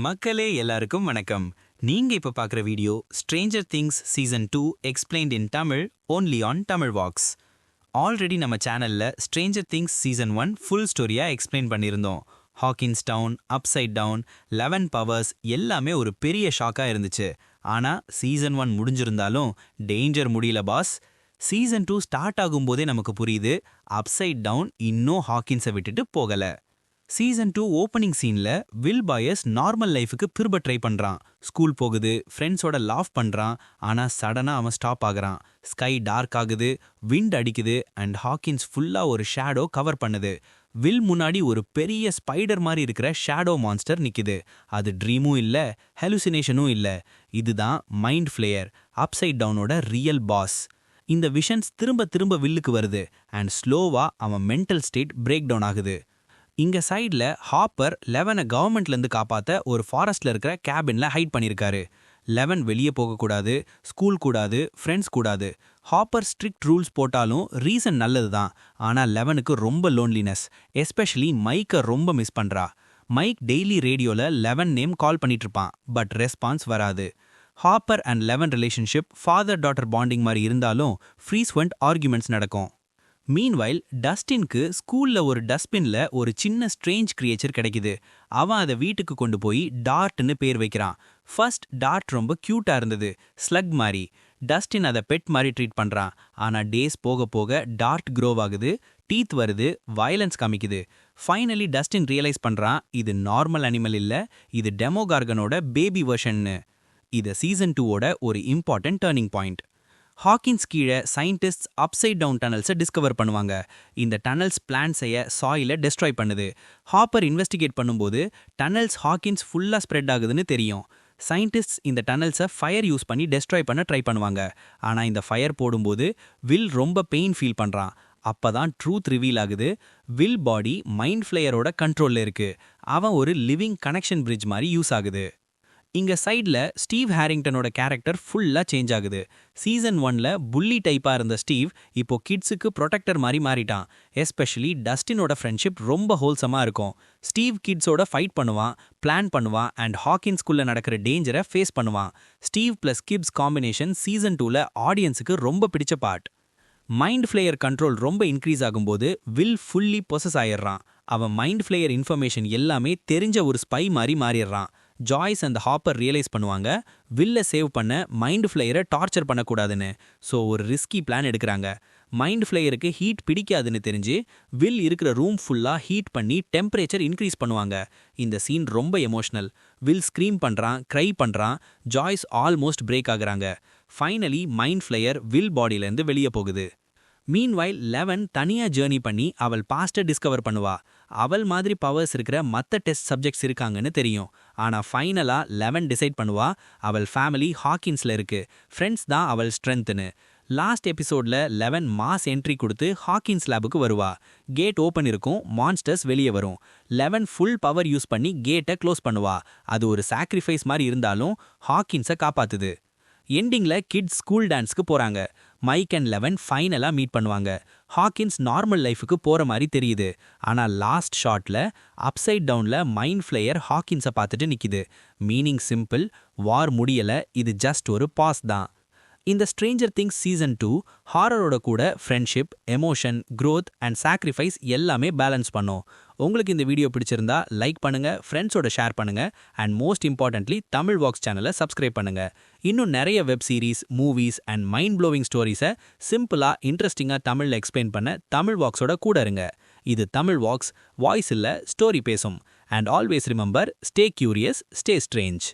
மக்களே எல்லாருக்கும் வணக்கம். நீங்க இப்ப பார்க்குற video stranger things season 2 explained in Tamil only on Tamil Vox. Already நம்ம சேனல்ல ஸ்ட்ரேஞ்சர் திங்ஸ் சீசன் 1 ஃபுல் ஸ்டோரியா எக்ஸ்பிளைன் பண்ணியிருந்தோம். Hawkins town, upside down, 11 powers எல்லாமே ஒரு பெரிய ஷாக்கா இருந்துச்சு. ஆனா சீசன் 1 முடிஞ்சிருந்தாலும் டேஞ்சர் முடியல பாஸ். சீசன் 2 ஸ்டார்ட் ஆகும்போதே நமக்கு புரியுது அப்சைட் டவுன் இன்னும் ஹாக்கின்ஸை விட்டுட்டு போகல. சீசன் 2 ஓப்பனிங் சீன்ல வில் பாயஸ் நார்மல் லைஃபுக்கு திரும்ப ட்ரை பண்றான். ஸ்கூல் போகுது, ஃப்ரெண்ட்ஸோட லாஃப் பண்றான். ஆனா சடனா அவன் ஸ்டாப் ஆகுறான். ஸ்கை டார்க் ஆகுது, விண்ட் அடிக்குது அண்ட் ஹாக்கின்ஸ் ஃபுல்லா ஒரு ஷேடோ கவர் பண்ணுது. வில் முன்னாடி ஒரு பெரிய ஸ்பைடர் மாதிரி இருக்கிற ஷேடோ மான்ஸ்டர் நிக்குது. அது ட்ரீமும் இல்ல, ஹெலுசினேஷனும் இல்ல. இதுதான் மைண்ட் ஃப்ளேயர், அப்சைட் டவுனோட ரியல் பாஸ். இந்த விஷன்ஸ் திரும்ப திரும்ப வில்லுக்கு வருது அண்ட் ஸ்லோவா அவன் மென்டல் ஸ்டேட் பிரேக் டவுன் ஆகுது. இங்க சைட்ல ஹாப்பர் 11 கவர்மெண்ட்லேருந்து காப்பாத்த ஒரு ஃபாரஸ்ட்ல இருக்கிற கேபின்ல ஹைட் பண்ணியிருக்காரு. 11 வெளியே போகக்கூடாது, ஸ்கூல் கூடாது, ஃப்ரெண்ட்ஸ் கூடாது. ஹாப்பர் ஸ்ட்ரிக்ட் ரூல்ஸ் போட்டாலும் ரீசன் நல்லது தான். ஆனால் 11க்கு ரொம்ப லோன்லினஸ், எஸ்பெஷலி மைக்கை ரொம்ப மிஸ் பண்றா. மைக் டெய்லி ரேடியோல 11 நேம் கால் பண்ணிட்டு இருப்பான், பட் ரெஸ்பான்ஸ் வராது. Hopper and 11 relationship father daughter bonding மாதிரி இருந்தாலும் ஃப்ரீஸ்வெண்ட் ஆர்குமெண்ட்ஸ் நடக்கும். மீன்வைல் டஸ்டின்க்கு ஸ்கூல்ல ஒரு டஸ்ட்பின்ல ஒரு சின்ன ஸ்ட்ரேஞ்ச் கிரியேச்சர் கிடைக்குது. அவன் அதை வீட்டுக்கு கொண்டு போய் டார்ட்னு பேர் வைக்கிறான். ஃபர்ஸ்ட் டார்ட் ரொம்ப கியூட்டா இருந்தது, ஸ்லக் மாதிரி. டஸ்டின் அதை பெட் மாதிரி ட்ரீட் பண்றான். ஆனா டேஸ் போக போக டார்ட் க்ரோவ் ஆகுது, டீத் வருது, வயலன்ஸ் காமிக்குது. ஃபைனலி டஸ்டின் ரியலைஸ் பண்றான் இது நார்மல் அனிமல் இல்ல, இது டெமோகார்கனோட பேபி வெர்ஷன்னு. இது சீசன் 2ஓட ஒரு இம்பார்ட்டன்ட் டர்னிங் பாயிண்ட். ஹாக்கின்ஸ் கீழே சயின்டிஸ்ட்ஸ் அப்சைட் டவுன் டனல்ஸை டிஸ்கவர் பண்ணுவாங்க. இந்த டனல்ஸ் பிளான் செய்ய சாயிலை டெஸ்ட்ராய் பண்ணுது. ஹாப்பர் இன்வெஸ்டிகேட் பண்ணும்போது டனல்ஸ் ஹாக்கின்ஸ் ஃபுல்லாக ஸ்ப்ரெட் ஆகுதுன்னு தெரியும். சயின்டிஸ்ட்ஸ் இந்த டனல்ஸை ஃபயர் யூஸ் பண்ணி டெஸ்ட்ராய் பண்ண ட்ரை பண்ணுவாங்க. ஆனால் இந்த ஃபயர் போடும்போது வில் ரொம்ப பெயின் ஃபீல் பண்ணுறான். அப்பதான் ட்ரூத் ரிவீல் ஆகுது. வில் பாடி மைண்ட் ஃப்ளேயரோட கண்ட்ரோலில் இருக்கு. அவன் ஒரு லிவிங் கனெக்ஷன் பிரிட்ஜ் மாதிரி யூஸ் ஆகுது. இங்க சைட்ல ஸ்டீவ் ஹேரிங்டனோட கேரக்டர் ஃபுல்லா சேஞ்ச் ஆகுது. சீசன் 1ல புல்லி டைப்பா இருந்த ஸ்டீவ் இப்போ கிட்ஸுக்கு ப்ரொடெக்டர் மாதிரி மாறிட்டான். எஸ்பெஷலி டஸ்டினோட ஃப்ரெண்ட்ஷிப் ரொம்ப ஹோல்சமா இருக்கும். ஸ்டீவ் கிட்ஸோட ஃபைட் பண்ணுவான், பிளான் பண்ணுவான் அண்ட் ஹாக்கின்ஸ்குள்ள நடக்கிற டேஞ்சரை ஃபேஸ் பண்ணுவான். Steve plus kids combination season 2ல ஆடியன்ஸுக்கு ரொம்ப பிடிச்ச பார்ட். மைண்ட் ஃப்ளேயர் கண்ட்ரோல் ரொம்ப இன்க்ரீஸ் ஆகும்போது வில் ஃபுல்லி பொசஸ் ஆயிடுறான். அவன் மைண்ட் ஃப்ளேயர் இன்ஃபர்மேஷன் எல்லாமே தெரிஞ்ச ஒரு ஸ்பை மாதிரி மாறிடுறான். ஜாய்ஸ் அந்த ஹாப்பர் ரியலைஸ் பண்ணுவாங்க வில்ல சேவ் பண்ண மைண்ட் ஃப்ளேயரை டார்ச்சர் பண்ணக்கூடாதுன்னு. ஸோ ஒரு ரிஸ்கி பிளான் எடுக்கிறாங்க. மைண்ட் ஃப்ளேயருக்கு ஹீட் பிடிக்காதுன்னு தெரிஞ்சு வில் இருக்கிற ரூம் ஃபுல்லாக ஹீட் பண்ணி டெம்பரேச்சர் இன்க்ரீஸ் பண்ணுவாங்க. இந்த சீன் ரொம்ப எமோஷனல். வில் ஸ்க்ரீம் பண்ணுறான், க்ரை பண்ணுறான். ஜாய்ஸ் ஆல்மோஸ்ட் பிரேக் ஆகுறாங்க. ஃபைனலி மைண்ட் ஃப்ளேயர் வில் பாடியிலேருந்து வெளியே போகுது. மீன்வைல் 11 தனியா ஜேர்னி பண்ணி அவள் பாஸ்ட்டை டிஸ்கவர் பண்ணுவா. அவள் மாதிரி பவர்ஸ் இருக்கிற மற்ற டெஸ்ட் சப்ஜெக்ட்ஸ் இருக்காங்கன்னு தெரியும். ஆனா ஃபைனலா 11 டிசைட் பண்ணுவா அவள் ஃபேமிலி ஹாக்கின்ஸ்ல இருக்கு, ஃப்ரெண்ட்ஸ் தான் அவள் ஸ்ட்ரென்த்னு. லாஸ்ட் எபிசோட்ல 11 மாஸ் என்ட்ரி கொடுத்து ஹாக்கின்ஸ் லேபுக்கு வருவா. கேட் ஓப்பன் இருக்கும், மான்ஸ்டர்ஸ் வெளியே வரும். 11 ஃபுல் பவர் யூஸ் பண்ணி கேட்டை க்ளோஸ் பண்ணுவா. அது ஒரு சாக்ரிஃபைஸ் மாதிரி இருந்தாலும் ஹாக்கின்ஸை காப்பாத்துது. எண்டிங்ல கிட்ஸ் ஸ்கூல் டான்ஸ்க்கு போறாங்க. மைக் அண்ட் 11 ஃபைனலா மீட் பண்ணுவாங்க. ஹாக்கின்ஸ் நார்மல் லைஃபுக்கு போற மாதிரி தெரியுது. ஆனா லாஸ்ட் ஷாட்ல அப்சைட் டவுன்ல மைண்ட் ஃப்ளேயர் ஹாக்கின்ஸை பார்த்துட்டு நிக்குது. மீனிங் சிம்பிள், வார் முடியல, இது ஜஸ்ட் ஒரு பாஸ் தான். இந்த ஸ்ட்ரேஞ்சர் திங்ஸ் சீசன் 2 ஹாரரோட கூட friendship, emotion, growth and sacrifice எல்லாமே பேலன்ஸ் பண்ணும். உங்களுக்கு இந்த வீடியோ பிடிச்சிருந்தா லைக் பண்ணுங்க, ஃப்ரெண்ட்ஸோட ஷேர் பண்ணுங்க and most importantly Tamil Vox சேனலை சப்ஸ்கிரைப் பண்ணுங்க. இன்னும் நிறைய web series, movies and mind blowing ஸ்டோரிஸை சிம்பிளா இன்ட்ரெஸ்டிங்கா தமிழ்ல எக்ஸ்பிளைன் பண்ண தமிழ் வாக்ஸோட கூட இருங்க. இது தமிழ் வாக்ஸ், வாய்ஸ் இல்ல ஸ்டோரி பேசும். And always remember, stay curious, stay strange.